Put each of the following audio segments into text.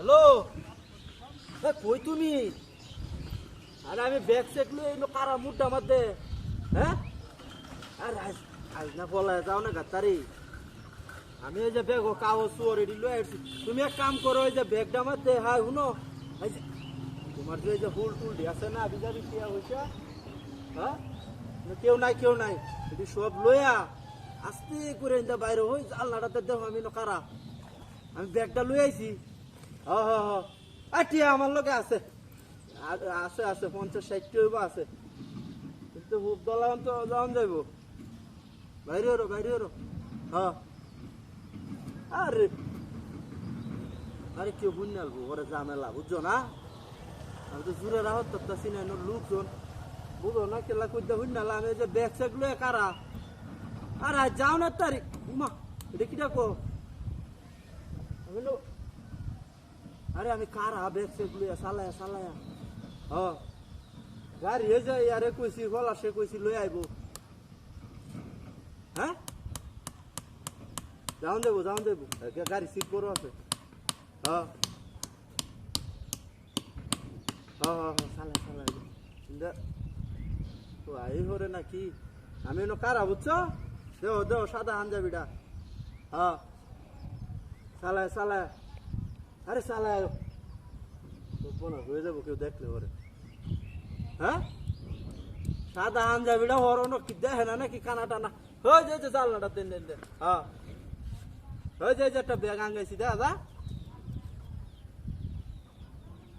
Hello, কই তুমি? আরে আমি ব্যাগ চেক লই কারা মুডটা মধ্যে, হ্যাঁ? আরে আজ না বলা যাও না গাতারি। আমি এই যে ব্যাগ কাগজ অলরেডি লই আসছি। তুমি এক কাম করো, ওই যে ব্যাগটা মধ্যে হ্যাঁ শুনো, এই যে তোমার যে এই যে হুল টুল আছে না বিজাবি কিয়া হইছে, হ্যাঁ? কেউ নাই এটি সব লইয়া আস্তে করে ইন্দা বাইরে হই আল্লাহটাতে দেখো আমি কারা। আমি ব্যাগটা লই আইছি। টিয়া আমার লগে আছে আছে আছে 50-60 হইব আছে, কিন্তু হুপ দলান তো যাওয়ান যাইব। বাইরে হরো হ্যাঁ। আরে আরে কেউ বুঝে আলবো ওরে ঝামেলা, বুঝছো না? আমি তো জুড়ে রাহত করতেছি না, লোকজন বুঝো না কেলা কইতে হইন না। আমি যে ব্যাগ স্যাগ লয়ে কারা। আর যাও না তারিখ উমা, এটা কি ডাকো? আমি আরে আমি কারা ব্যাগ স্যাগ লইয়া সালায়া গাড়ি হয়ে যায়। আরে কইছি বলা সে কইছি লই আইব, হ্যাঁ? যাও দেবো গাড়ি সিট বড় আছে। হ্যাঁ সালা তো আই হরে নাকি? আমি কারা বুঝছো? দেও সাদা হাঞ্জাবিটা। হ্যাঁ সালায় আরে সালায় হয়ে যাবো কেউ দেখলে ওরে। হ্যাঁ সাদা হাঞ্জাবিটা হরনো কি দেখে না নাকি? কানা টানা হয়ে যাইছে চালনাটা দেন। হ্যাঁ হয়ে যাইছে একটা ব্যাগ আঙ্গাইছি দাদা।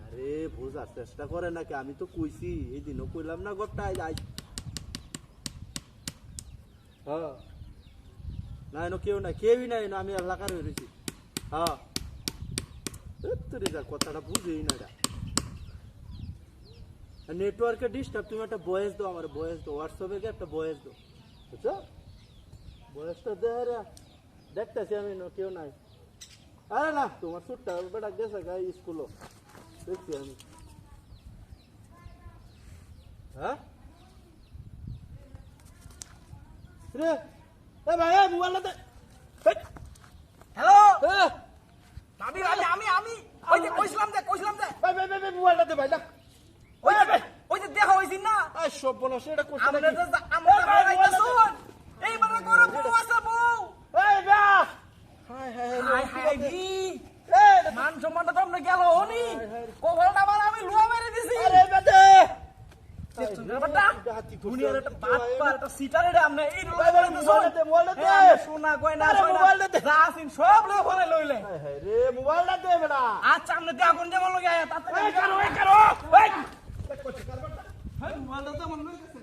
আরে বোঝার চেষ্টা করে নাকি? আমি তো কইছি এই দিনও কইলাম না গোটাই যাই। হ্যাঁ না কেউ নাই, কেউই নাই, আমি এলাকার হয়েছি। হ্যাঁ কথাটা বুঝেই না। নেটওয়ার্কে ডিস্টার্ব, তুমি একটা বয়েস দাও আমার, বয়েস দাও হোয়াটসঅ্যাপে গিয়ে একটা বয়েস দাও, বুঝছো? বয়েসটা দেখতেছি আমি কেউ নাই। আরে না তোমার সুটটা বেটা গেছে গাই স্কুলও দেখছি আমি। হ্যাঁ রে এ ভাই মোবাইলটা দে। হ্যালো আমি ওই যে কইছিলাম যে ভাই মোবাইলটা দে ভাই। ওই যে দেখা হইছিস না সব বলো সেটা কোথায় আমরা শুন এইবারে করে বউ আছে বউ। এই বা হাই মান সম্মানটা তো আমরা গেল হনি কপালটা আমার আমি লুয়া মেরে দিছি। আরে বেদে ব্যাপারটা দুনিয়ার একটা বাটপার একটা সিটারে রে আমরা এই মোবাইলটা সোনা গয়না মোবাইলটা দে। রাসিন সব লয়ে ফলে লইলে। রে মোবাইলটা দে বেটা। আচ্ছা আমরা তে আগুন যেমন লগে আয়া তাতে এই কারো মোবাইলটা তো আমার লইছে।